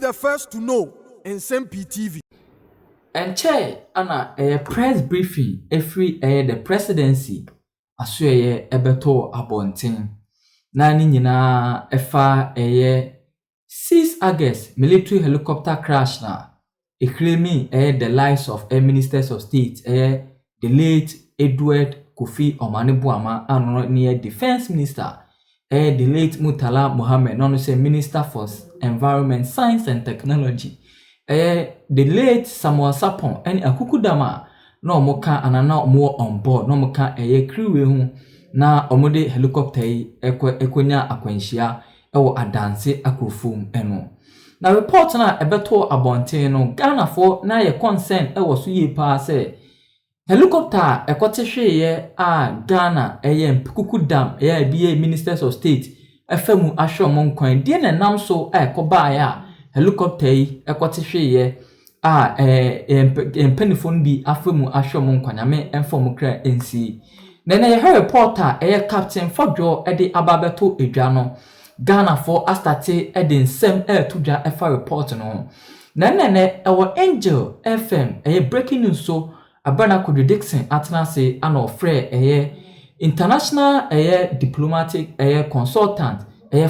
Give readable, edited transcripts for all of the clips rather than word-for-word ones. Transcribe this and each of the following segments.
the first to know in Nsem-Pii TV. And chair ana a press briefing every the presidency asue ebeto abontin. Na ni nyina efa 6 August military helicopter crash na claiming the lives of ministers of state the late Edward Kofi Omanibuama and near defense minister the late Murtala Mohammed no say minister for environment science and technology the late Samuel Sapon and Akukudama no moka anana mo on board no moka crew hu na omode helicopter ekonya akwanhia ewo adanse akrofum eno na report na ebeto abonten no Ghana for na ye concern ewo so ye pa say helicopter ekotehweye Ghana Mpukuku dam biye ministers of state efemu ahwemo nkwan die na nam so ekoba ya helicopter yi ekotehweye empenifon bi afemu ahwemo nkwanyame enfom kra nsi na ye reporter captain Fodjo ede ababeto edwa no Ghana for astate ede nsem tudwa efa report no na ewo Angel FM breaking news so abana kodu Dickson atenase ana ofre international diplomatic consultant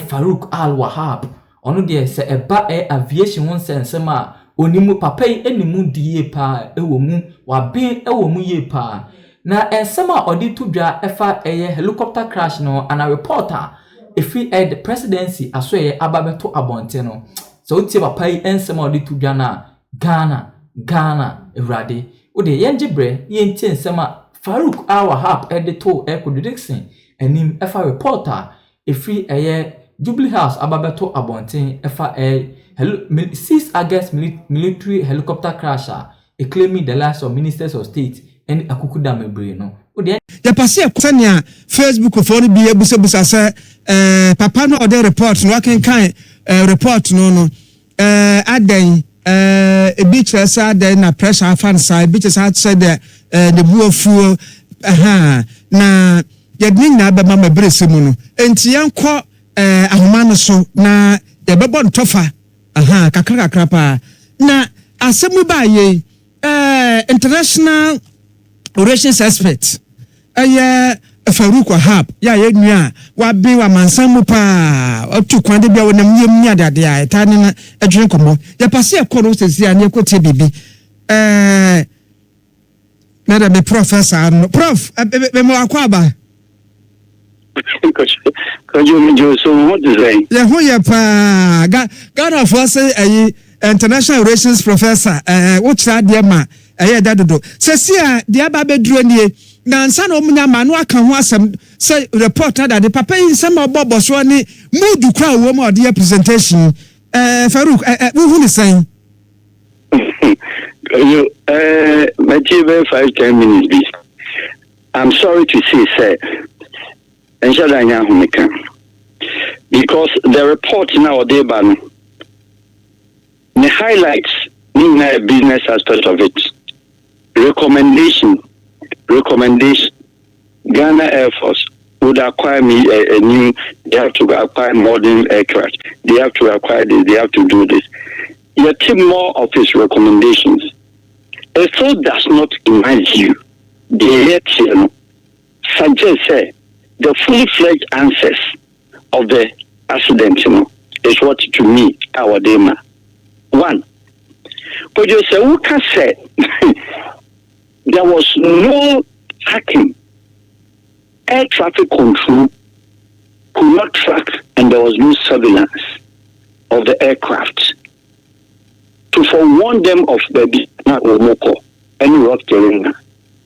Farouk Whaaat ono de se eba aviation won sensema onimu papai enimu die pa ewo mu waben ewo mu ye pa na ensema odi tudwa efa helicopter crash no ana reporter efi the presidency asoye ababeto abonte no so utie papai ensema odi tudwa na Ghana Eurade ode yenjebre yentie ensema Farouk Whaaat edito kodu Dickson enim efa reporter efi Jubilee House ababeto abonte efa 6 August military helicopter crash claiming the lives of ministers of state and Akukuda mebre no ode ya passe sanya Facebook for bi ebusebusa se papa no ode report no kan report no adan ebi chese adan na pressure fan side bi chese said the buofuo na yedin na bema mebre semu no enti yankọ ahoma no so na yebebo ntofa kakra pa na asemu ba ye international relations expert Farouk Whaaat ya nua wa be wa mansamu pa otu kwande bia wonam yem nya dade a eta ne na adwen komo ya passe ekoro sesi an ekote bibi madam the professor no prof be mo akwaba Could you so what to say? Yeah, who ya pa Ghana for say international relations professor which that dear ma that do say dear babe duro nie na nsa na omunya ma no aka ho asem say report that the papa in some obobo so ni mood kra wo ma the presentation Farouk who is saying you maybe 5-10 minutes please. I'm sorry to say sir because the report nowadays the highlights in the business aspect of it. Recommendation Ghana Air Force would acquire me a new, they have to acquire modern aircraft, they have to acquire this, they have to do this. Yet more of his recommendations. A thought does not remind you the yet suggest the fully fledged answers of the accident is what to me our dema. One, but you say who can say there was no tracking. Air traffic control could not track and there was no surveillance of the aircraft to forewarn them of the or Moko, any rock terrain.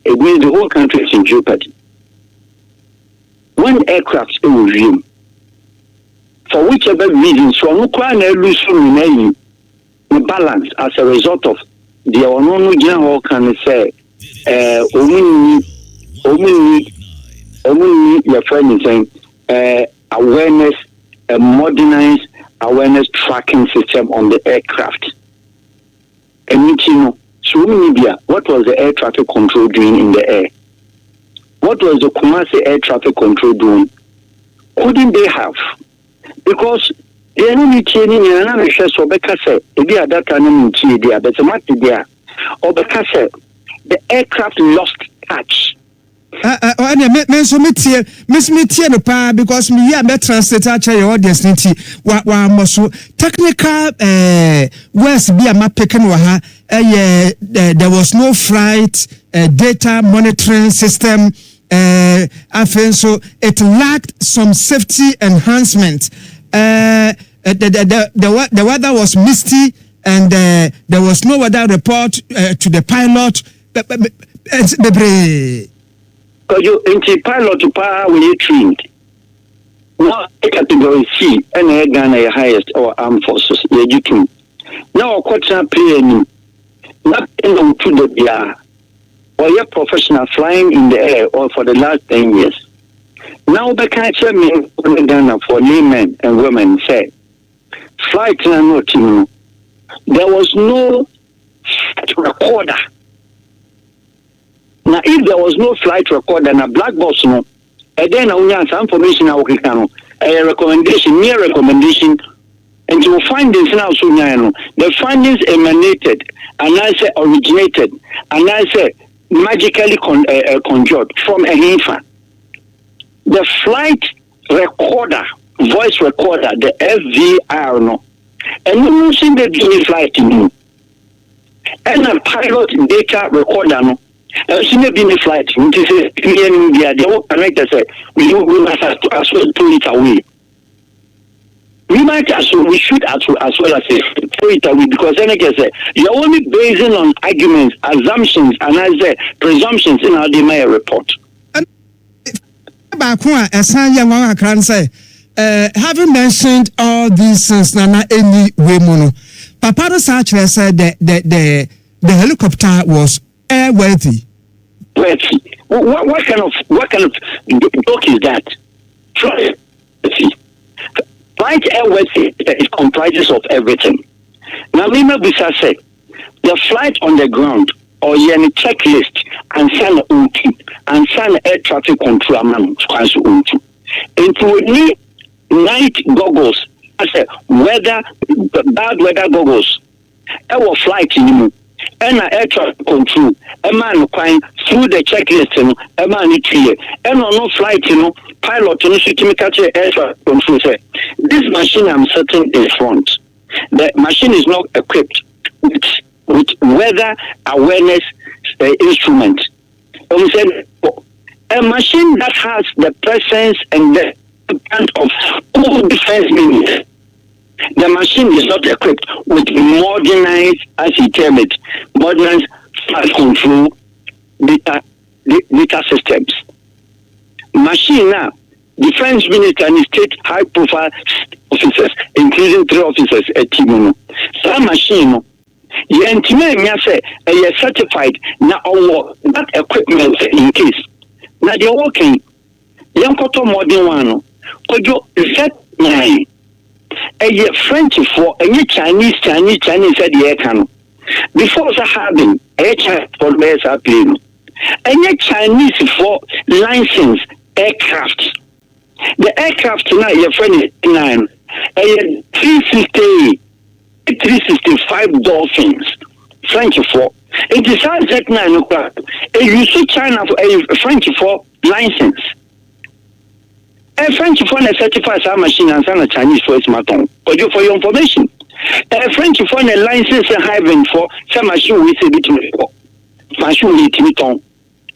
The whole country is in jeopardy. When aircraft will resume, for whichever reason, so no crime lose the balance as a result of the onono general can say only your friend is saying awareness, a modernized awareness tracking system on the aircraft. And so what was the air traffic control doing in the air? What was the Kumasi air traffic control doing? Couldn't they have? Because You know, me training, and I'm sure so because if you are that time, but a matter there, or because the aircraft lost touch. Miss Metia no pa because me here be translate actually your audience nti wa moso technical words be am picking wa ha there was no flight data monitoring system so it lacked some safety enhancement. The weather was misty and there was no weather report to the pilot. Because you into pilot to power when you trained. Now category C and Ghana highest or armed forces. You can. Now quarter paying not to the BR or your professional flying in the air or for the last 10 years. Now the catcher mean Ghana for laymen and women say flight no team. There was no recorder. Now, if there was no flight recorder and a black box, no, and then I have some information I will a recommendation, mere recommendation, and you will find this now soon. The findings emanated, and I say originated, and I say magically conjured from a infant. The flight recorder, voice recorder, the FVR, no, and you see the flight in you, and a pilot data recorder, no. She may be in a flight, which is the whole connector said, we must as well throw it away. We might as well, we should as well as throw it away because then again, you're only basing on arguments, assumptions, and I say presumptions in our demand report. Having mentioned all these things, Nana, any way, Mono, Papa Sachre said that the helicopter was airworthy. Worthy. What kind of joke is that? Try it. Flight airworthy it comprises of everything. Now, remember, Bisa said the flight on the ground or any checklist and send and send air traffic control man into night goggles. I said bad weather goggles. Our flight in and air traffic control, a man through the checklist, a man it clear, and on no flight, pilot, to air traffic control. Say, this machine I'm certain is front. The machine is not equipped with weather awareness instrument. We said, a machine that has the presence and the intent of all defense units. The machine is not equipped with modernized, as he termed it, modernized flight control data systems. Machine now, defense minister and state high-profile officers, including 3 officers at Timono. That machine, you say, you're certified now on that equipment in case. Now they're working. Young Koto modern one, could you Z9? A French for a Chinese said the air can. Before the having a Chinese for the plane. A Chinese for license aircraft. The aircraft tonight, your friend is 9. A 365 Dolphins. French for. It is Z9. You see China for a French for license. A French phone certifies our machine and a Chinese for its maton. For your information. A French phone a license and having for some machine we say between machine with Timiton.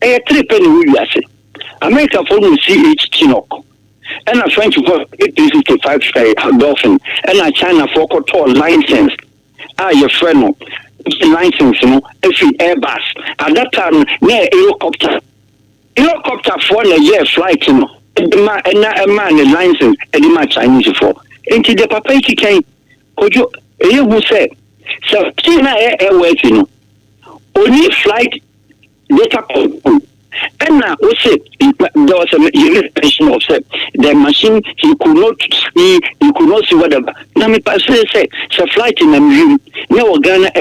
A 3 penny we say. America phone CH Chinook. And a French phone 365 Dolphin. And a China for Kotor license. Your friend license, every Airbus. At that time, near helicopter. Helicopter for a year flight, a man a license and the Chinese for. Into the papa came. Could you who said so China airways only flight data control. And now we said there was a limitation of the machine he could not see whatever. Now me pass say flight in a museum. No Ghana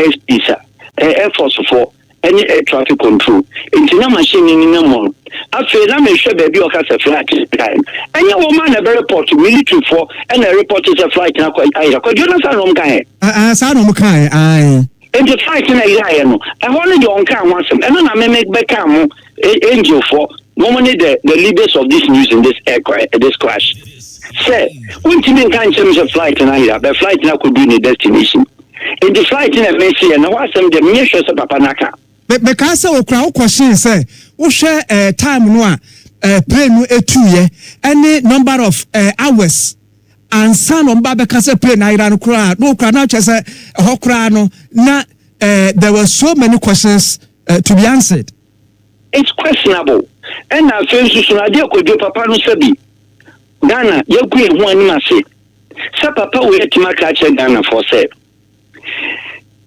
Air Force for any air traffic control. It's not machine in no more. After that, I'm sure baby or has a flight time. And your woman a report to military for and a report is a flight now. Because you know, some guy. Aye. And the flight in a know. I wanted your own car once, and then I may make back angel for normally the leaders of this news in this this crash. Say, when you can't change a flight in Ida, the flight now could be in a destination. In the flight in a Messi, and I was some the measures of Papanaka. Because of crowd question, say, we share time no plane 2 year, any number of hours. And son on Baba Casa plane, I ran crowd, no crowd, not just a hokrano. There were so many questions to be answered. It's questionable. And I feel so I could do Papa no Sabi. Ghana, you queen one massy. So Papa we had to catch Ghana for say.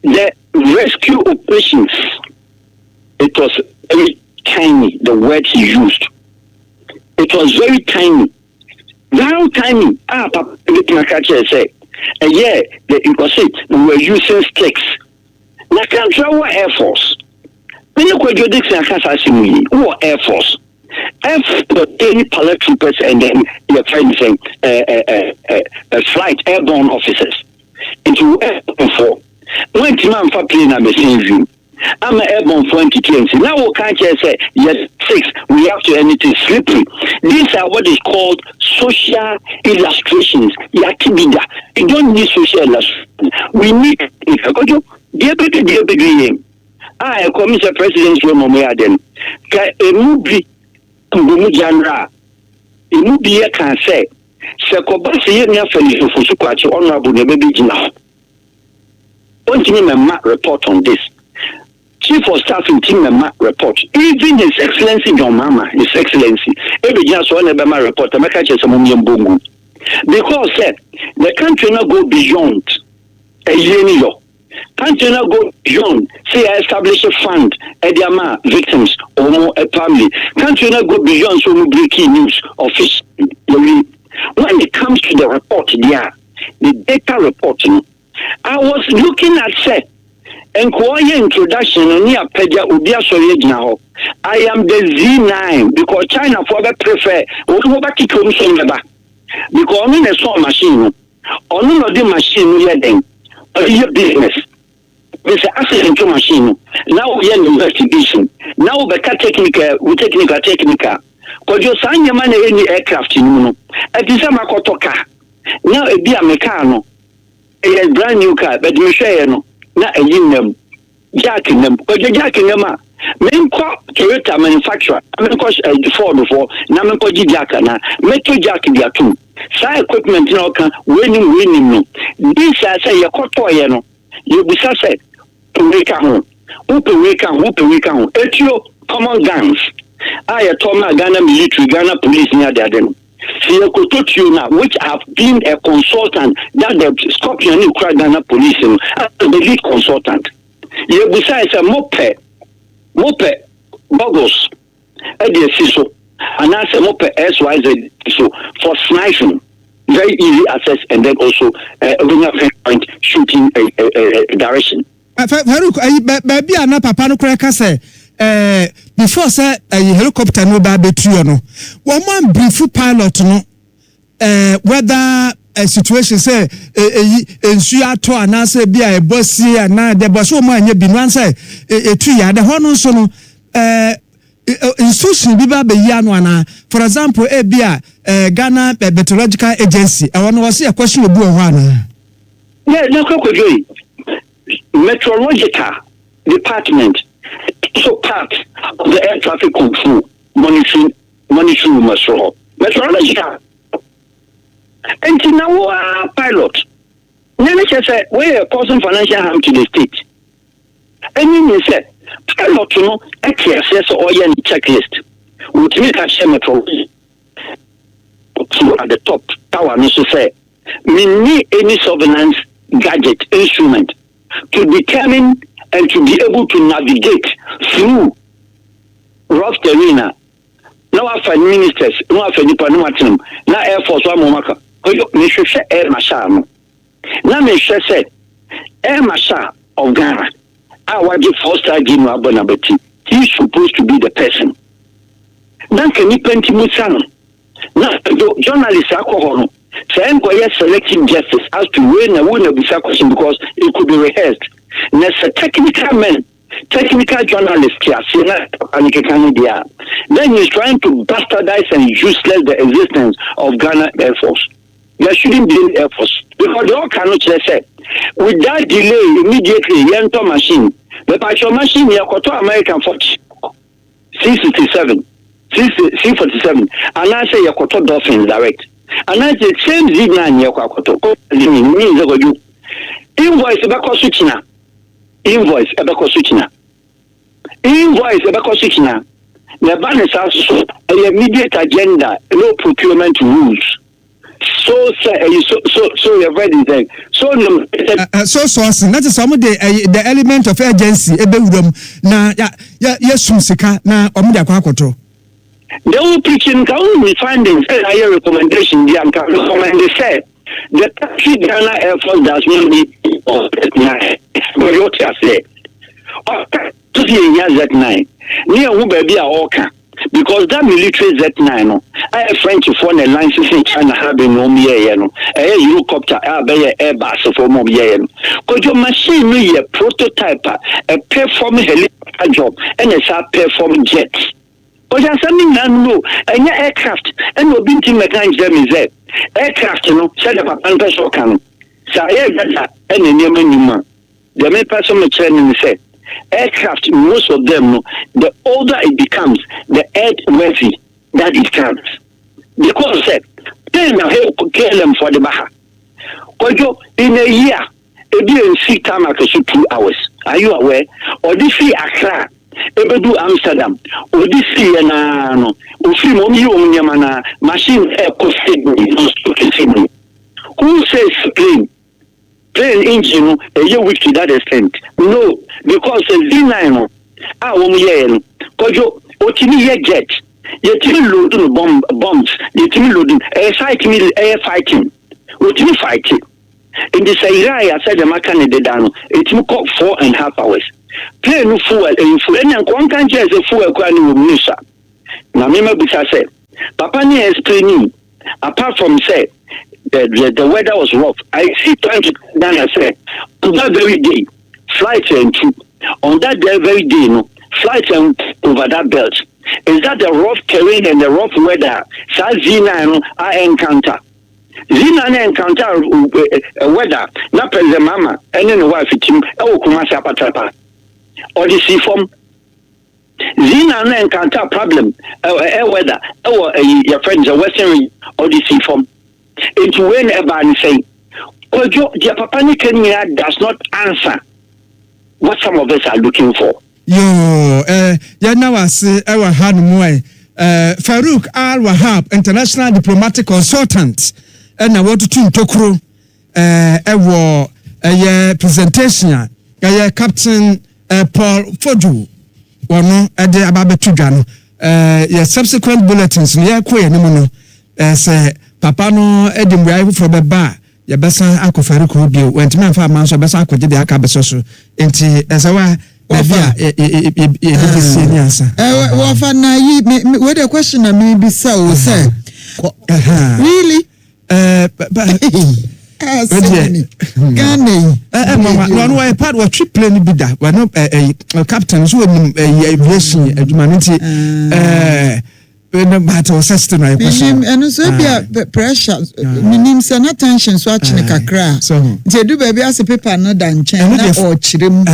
The rescue operations, it was very tiny, the word he used. It was very tiny. Very tiny. Papa we say. And yeah, it was it. We were using sticks. Now can't travel Air Force. When you go to Dickson, or Air Force. Any paratroopers and then your friends saying flight airborne officers. Into airborne for when Timam for plane I'm you. I'm an airborne for entity. Now we can't just say yes 6. We have to anything slippery. These are what is called social illustrations. You don't need social illustrations. We need I come Mr. President's room on where then. A movie Janra. A movie can say, Sekobasi near Felicio for Sukachi honorable the baby now. Don't give him a map report on this. Chief of Staff in Team map report. Even His Excellency John Mama, His Excellency, every just one of my report, I make a Samuel Bongo. Because the country not go beyond a year. Country not go beyond, say I establish a fund, Ediama victims or more a family. Country not go beyond so we breaking news officially. When it comes to the report, the data reporting, I was looking at set and quiet introduction near Pedia Ubia Soye now. I am the Z9 because China for the prefer or go back to Kumson because I'm in a small machine. On the machine we are then. Your business. It's an accident to machine. Now we are in investigation. Now we can technical. Because you sign your money any aircraft in Muno. At this time, I got a car. Now it be a mechano. A brand new car, but you share no. Not a union. Jacking them. Because you're jacking them. Men call Toyota manufacturer. I mean, because Ford before. Now, I'm going to jack na. Metro jack their two. Side equipment now can winning no. This I say you got toy no. You be said to wake home. Who wake home. Etio common guns. I told my Ghana military, Ghana police near there then. See I could touch you now, which have been a consultant that the Scorpion new Ghana police as the lead consultant. You besides a mope boggles at the CISO and as a mope SYZ so for sniping. Very easy access and then also point shooting direction. Farouk, baby, I'm not Papa no crack say. Before say a helicopter no ba betu no. One brief pilot no. Whether a situation say ensu ato anase bia e bosi ana de boso mo anya bi no say etu ya de ho no so no institution bi ba be ya no ana. For example bia Ghana Meteorological Agency I want to see a question obu ho ana. Yeah, no kokojoy. Meteorological department so part of the air traffic control monitoring meteorological. And now pilot. Never say we are causing financial harm to the state. And you said pilot no access or any checklist. We make a share meteorology. So at the top tower no say we need any surveillance gadget instrument to determine and to be able to navigate through rough terrain. Now after ministers, no after Nipanuatim, now Air Force one momaka. Me share Air Marshal. Now me share say Air Marshal of Ghana our 4-star general Bonabati. He's supposed to be the person. Now can you paint him with some? Now, journalists are calling. Saying selective justice as to when a winner be question because it could be rehearsed. There's a technical journalist here, then he's trying to bastardize and useless the existence of Ghana Air Force. There shouldn't be an Air Force because they all cannot say without delay immediately enter machine. The partial machine here got American Fox C-67, C-47, and I say Yakoto Dolphins direct. And I say same Z9 Yakoto means invoice about switching. Invoice about switching. The ban is also an immediate agenda, no procurement rules. So you're ready there. So that is some of the element of urgency. Na yes, Sika na omudia kwa koto. They will preaching only findings and higher recommendation. They recommend they said the country Ghana Air Force does not need what you say. To see Z9 near who baby are all can. Because that military Z9, I French phone a license in China having no mere, a helicopter, a Airbus for more year. Because your machine is a prototype, a performing helicopter job, and a sub performing jets. But there's something that no, and your aircraft, and we've been to mechanics them is there. Aircraft, set up a person can. So I have that, and a new the main person training said. Aircraft, most of them, the older it becomes, the airworthy that it comes. Because pay now kill them for the Baha. Because in a year, it didn't see time after 2 hours. Are you aware? Or this see Accra, ebe do Amsterdam, or this see no, or free mommy machine air Sydney. Who says plane engine a year weak to that extent? No, because the Z9 because you jet, you're loading bombs, you're loading air fighting, what you fighting. In the Sairaya said the mechanic down, it took 4.5 hours. Plane fuel and one country as a fuel Musa. Now, remember, I said, Papa is explaining, apart from say, the weather was rough. I see trying to down and say, on that very day, flights and on that very day, flights and over that belt. Is that the rough terrain and the rough weather? So Z9 I encounter. Z9 encounter weather. Not the mama and then the wife team. Oh, Kumasa Patapa. Or the sea form. Z9 encounter problem. Air weather. Oh, your friends are Western or the sea form. Into whenever I say, well, your Papa Kenya does not answer what some of us are looking for. Yo, now I say, our hand moy, Farouk Whaaat, international diplomatic consultant, and I want to Tokro, presentation, Captain Paul Fodu, or no, at the Ababe Tugan, subsequent bulletins, near Quay, no, say, Papa no, Edinburgh from a bar. Ya besa akọ Farouk Obi went man fa man so besa akọ de aka beso so enti esawa bia wo fa na yi we the question na me bi say o say really mama no why part wa trip plane bi da wa no captain so aviation adwuma nti but was system I question and so be pressure minim say na tension so achine kakra je do baby as paper no dan chen na o chirem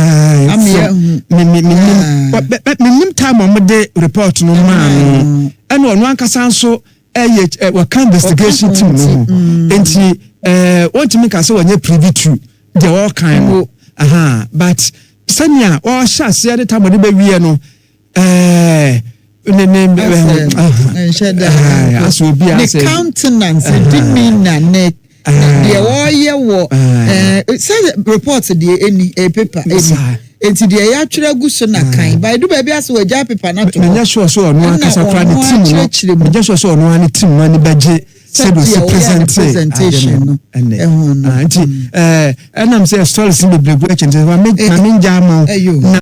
minim time on the report no man and one ankasa so we can investigation team enti want to make us when you privy to the all kind but sanya o sha se the time on the we no the countenance didn't mean that neck. The say report the any paper it's the actual gusto na kind but do baby as we paper not to sure so no kasa plan team no just so no any team no beje said was presentation and I'm say stories in the break and I mean jama na